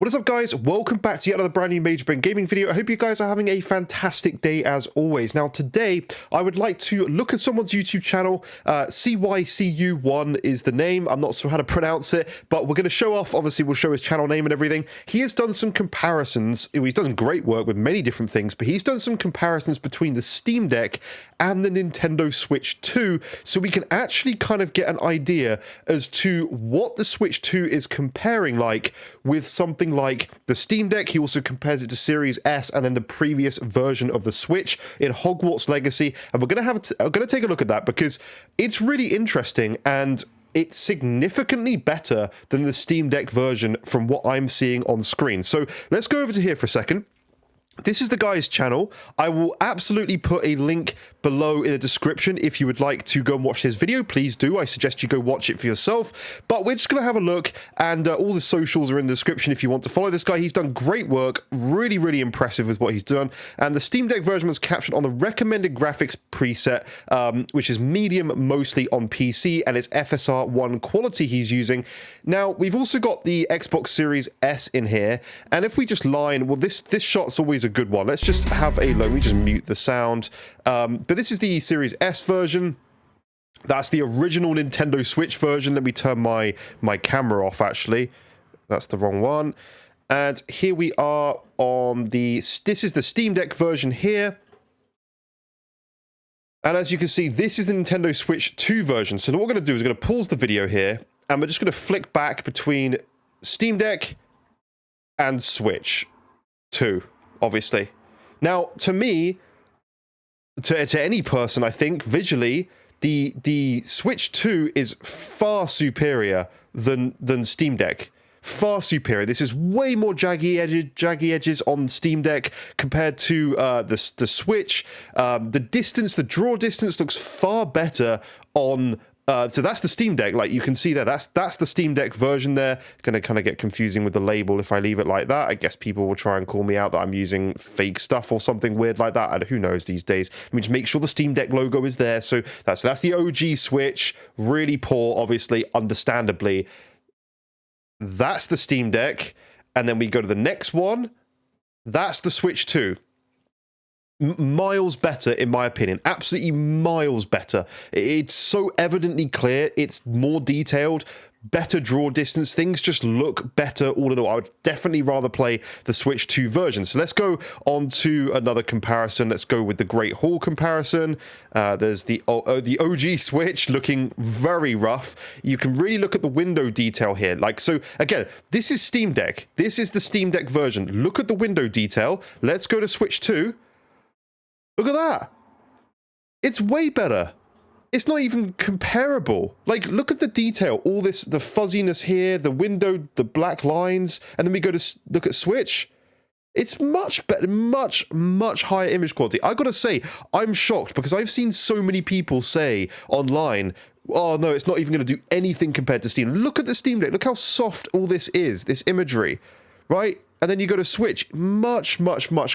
What is up, guys? Welcome back to yet another brand new Major Brain Gaming video. I hope you guys are having a fantastic day as always. Now, today, I would like to look at someone's YouTube channel. CYCU1 is the name. I'm not sure how to pronounce it, but we're going to show off, obviously, we'll show his channel name and everything. He has done some comparisons. He's done great work with many different things, but he's done some comparisons between the Steam Deck and the Nintendo Switch 2, so we can actually kind of get an idea as to what the Switch 2 is comparing like with something like the Steam Deck. He also compares it to Series S and then the previous version of the Switch in Hogwarts Legacy, and we're going to take a look at that because it's really interesting and it's significantly better than the Steam Deck version from what I'm seeing on screen. So let's go over to here for a second. This is the guy's channel. I will absolutely put a link below in the description if you would like to go and watch his video. Please do. I suggest you go watch it for yourself. But we're just going to have a look, and all the socials are in the description if you want to follow this guy. He's done great work. Really, really impressive with what he's done. And the Steam Deck version was captured on the recommended graphics preset, which is medium mostly on PC, and it's FSR 1 quality he's using. Now, we've also got the Xbox Series S in here, and if we just line, well, this shot's always a good one. Let's just have a look. Let me just mute the sound. But this is the Series S version. That's the original Nintendo Switch version. Let me turn my camera off, actually. That's the wrong one. And here we are on this is the Steam Deck version here. And as you can see, this is the Nintendo Switch 2 version. So what we're going to do is we're going to pause the video here, and we're just going to flick back between Steam Deck and Switch 2. Obviously. Now, to me, to any person, I think, visually, the Switch 2 is far superior than Steam Deck. Far superior. This is way more jaggy edges on Steam Deck compared to the Switch. The distance, the draw distance looks far better on so that's the Steam Deck, like you can see there, that's the Steam Deck version there. Going to kind of get confusing with the label if I leave it like that. I guess people will try and call me out that I'm using fake stuff or something weird like that. And who knows these days. Let me just make sure the Steam Deck logo is there. So that's the OG Switch. Really poor, obviously, understandably. That's the Steam Deck. And then we go to the next one. That's the Switch 2. Miles better, in my opinion. Absolutely miles better. It's so evidently clear. It's more detailed. Better draw distance. Things just look better all in all. I would definitely rather play the Switch 2 version. So let's go on to another comparison. Let's go with the Great Hall comparison. There's the OG Switch looking very rough. You can really look at the window detail here. Like, so again, this is Steam Deck. This is the Steam Deck version. Look at the window detail. Let's go to Switch 2. Look at that. It's way better. It's not even comparable. Like, look at the detail. All this, the fuzziness here, the window, the black lines, and then we go to look at Switch. It's much better, much higher image quality. I gotta say, I'm shocked because I've seen so many people say online, oh no, it's not even gonna do anything compared to Steam. Look at the Steam Deck. Look how soft all this is, this imagery, right? And then you go to Switch, much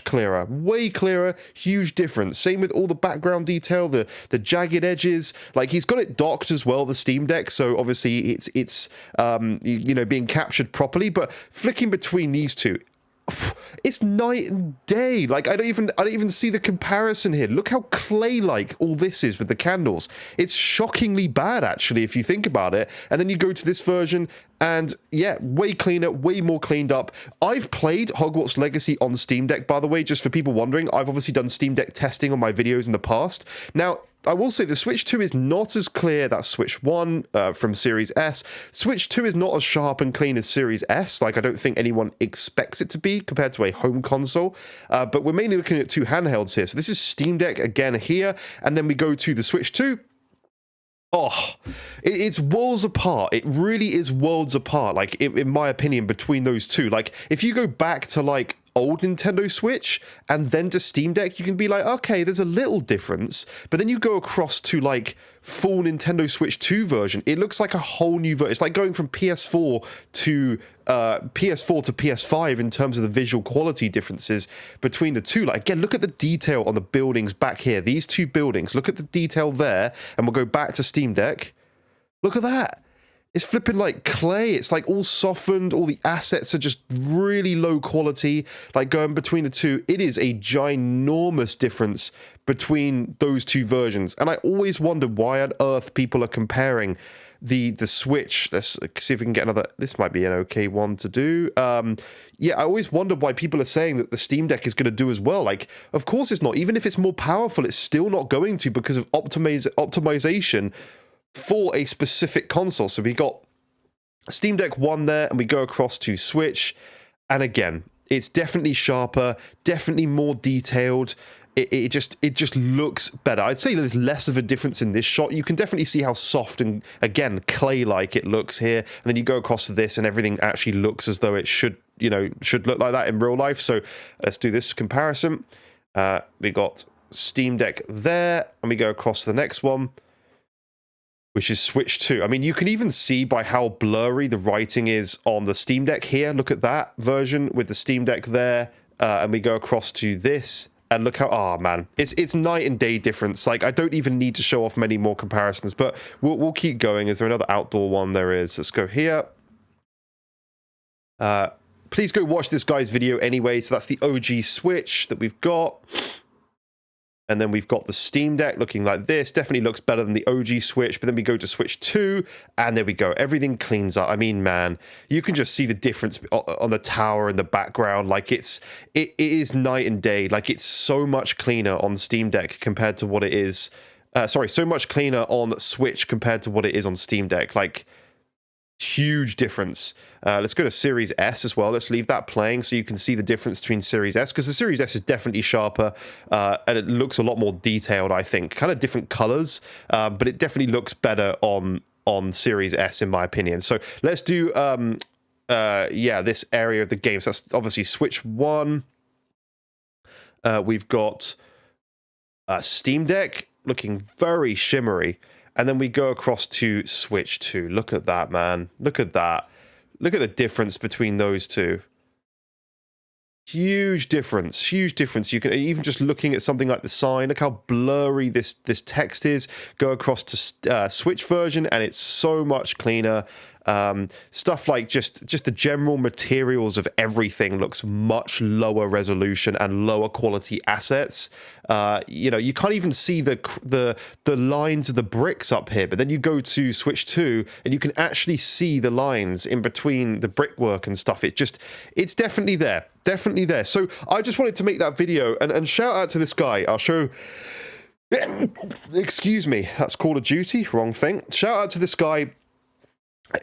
clearer, way clearer, huge difference. Same with all the background detail, the jagged edges. Like, he's got it docked as well, the Steam Deck, so obviously it's you know, being captured properly. But flicking between these two, it's night and day. Like, I don't even see the comparison here. Look how clay-like all this is with the candles. It's shockingly bad, actually, if you think about it. And then you go to this version, and yeah, way cleaner, way more cleaned up. I've played Hogwarts Legacy on Steam Deck, by the way, just for people wondering. I've obviously done Steam Deck testing on my videos in the past. Now, I will say the Switch 2 is not as clear. That's Switch 1 from Series S. Switch 2 is not as sharp and clean as Series S. Like, I don't think anyone expects it to be compared to a home console. But we're mainly looking at two handhelds here. So this is Steam Deck again here. And then we go to the Switch 2. Oh, it's worlds apart. It really is worlds apart, like, in my opinion, between those two. Like, if you go back to, like, old Nintendo Switch and then to Steam Deck, you can be like, okay, there's a little difference. But then you go across to, like, full Nintendo Switch 2 version. It looks like a whole new version. It's like going from PS4 to PS5 in terms of the visual quality differences between the two. Like, again, look at the detail on the buildings back here. These two buildings. Look at the detail there. And we'll go back to Steam Deck. Look at that. it's flipping like clay. It's like all softened. All the assets are just really low quality. Like going between the two, it is a ginormous difference between those two versions. And I always wondered why on earth people are comparing the Switch. Let's see if we can get another. This might be an okay one to do. Yeah, I always wonder why people are saying that the Steam Deck is going to do as well. Like, of course it's not. Even if it's more powerful, it's still not going to because of optimization for a specific console. So we got Steam Deck 1 there, and we go across to Switch, and again, it's definitely sharper, definitely more detailed. It just looks better. I'd say there's less of a difference in this shot. You can definitely see how soft and, again, clay-like it looks here, and then you go across to this, and everything actually looks as though it should look like that in real life. So let's do this comparison. We got Steam Deck there, and we go across to the next one, which is Switch 2. I mean, you can even see by how blurry the writing is on the Steam Deck here. Look at that version with the Steam Deck there, and we go across to this, and look how, oh man, it's night and day difference. Like, I don't even need to show off many more comparisons, but we'll keep going. Is there another outdoor one? There is. Let's go here. Please go watch this guy's video anyway. So that's the OG Switch that we've got. And then we've got the Steam Deck looking like this. Definitely looks better than the OG Switch. But then we go to Switch 2, and there we go. Everything cleans up. I mean, man, you can just see the difference on the tower in the background. Like, it is night and day. Like, it's so much cleaner on Steam Deck compared to what it is. So much cleaner on Switch compared to what it is on Steam Deck. Like, huge difference. Let's go to Series S as well. Let's leave that playing so you can see the difference between Series S, because the Series S is definitely sharper, and it looks a lot more detailed, I think. Kind of different colors, but it definitely looks better on Series S, in my opinion. So let's do, this area of the game. So that's obviously Switch 1. We've got Steam Deck looking very shimmery. And then we go across to Switch 2. Look at that, man. Look at that. Look at the difference between those two. Huge difference. Huge difference. You can, even just looking at something like the sign, look how blurry this text is. Go across to Switch version, and it's so much cleaner. Stuff like just the general materials of everything looks much lower resolution and lower quality assets. You can't even see the lines of the bricks up here, but then you go to Switch 2 and you can actually see the lines in between the brickwork and stuff. It's definitely there. Definitely there. So I just wanted to make that video and shout out to this guy. I'll show. Excuse me, that's Call of Duty. Wrong thing. Shout out to this guy.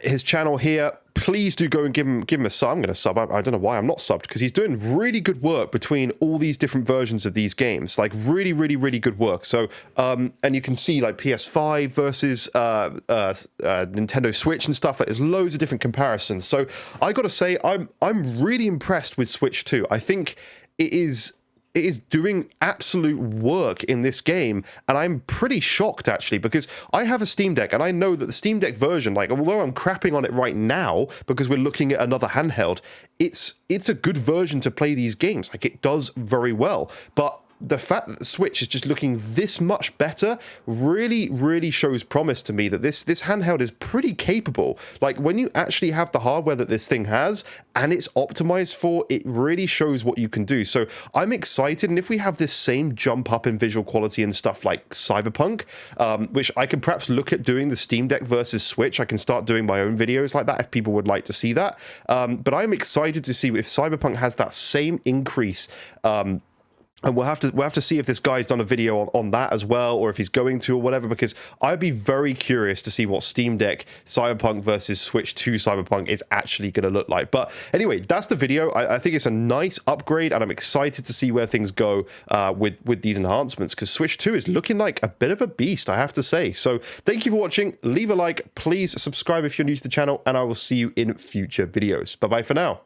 His channel here. Please do go and give him a sub. I'm going to sub. I don't know why I'm not subbed, because he's doing really good work between all these different versions of these games. Like, really, really, really good work. So, and you can see like PS5 versus Nintendo Switch and stuff. Like, there's loads of different comparisons. So I got to say, I'm really impressed with Switch 2. I think it is doing absolute work in this game, and I'm pretty shocked, actually, because I have a Steam Deck, and I know that the Steam Deck version, like, although I'm crapping on it right now because we're looking at another handheld, it's a good version to play these games. Like, it does very well, but the fact that the Switch is just looking this much better really, really shows promise to me that this handheld is pretty capable. Like, when you actually have the hardware that this thing has and it's optimized for, it really shows what you can do. So I'm excited, and if we have this same jump up in visual quality and stuff like Cyberpunk, which I could perhaps look at doing the Steam Deck versus Switch. I can start doing my own videos like that if people would like to see that. But I'm excited to see if Cyberpunk has that same increase. And we'll have to see if this guy's done a video on that as well, or if he's going to, or whatever, because I'd be very curious to see what Steam Deck Cyberpunk versus Switch 2 Cyberpunk is actually going to look like. But anyway, that's the video. I think it's a nice upgrade, and I'm excited to see where things go with these enhancements, because Switch 2 is looking like a bit of a beast, I have to say. So thank you for watching. Leave a like. Please subscribe if you're new to the channel, and I will see you in future videos. Bye-bye for now.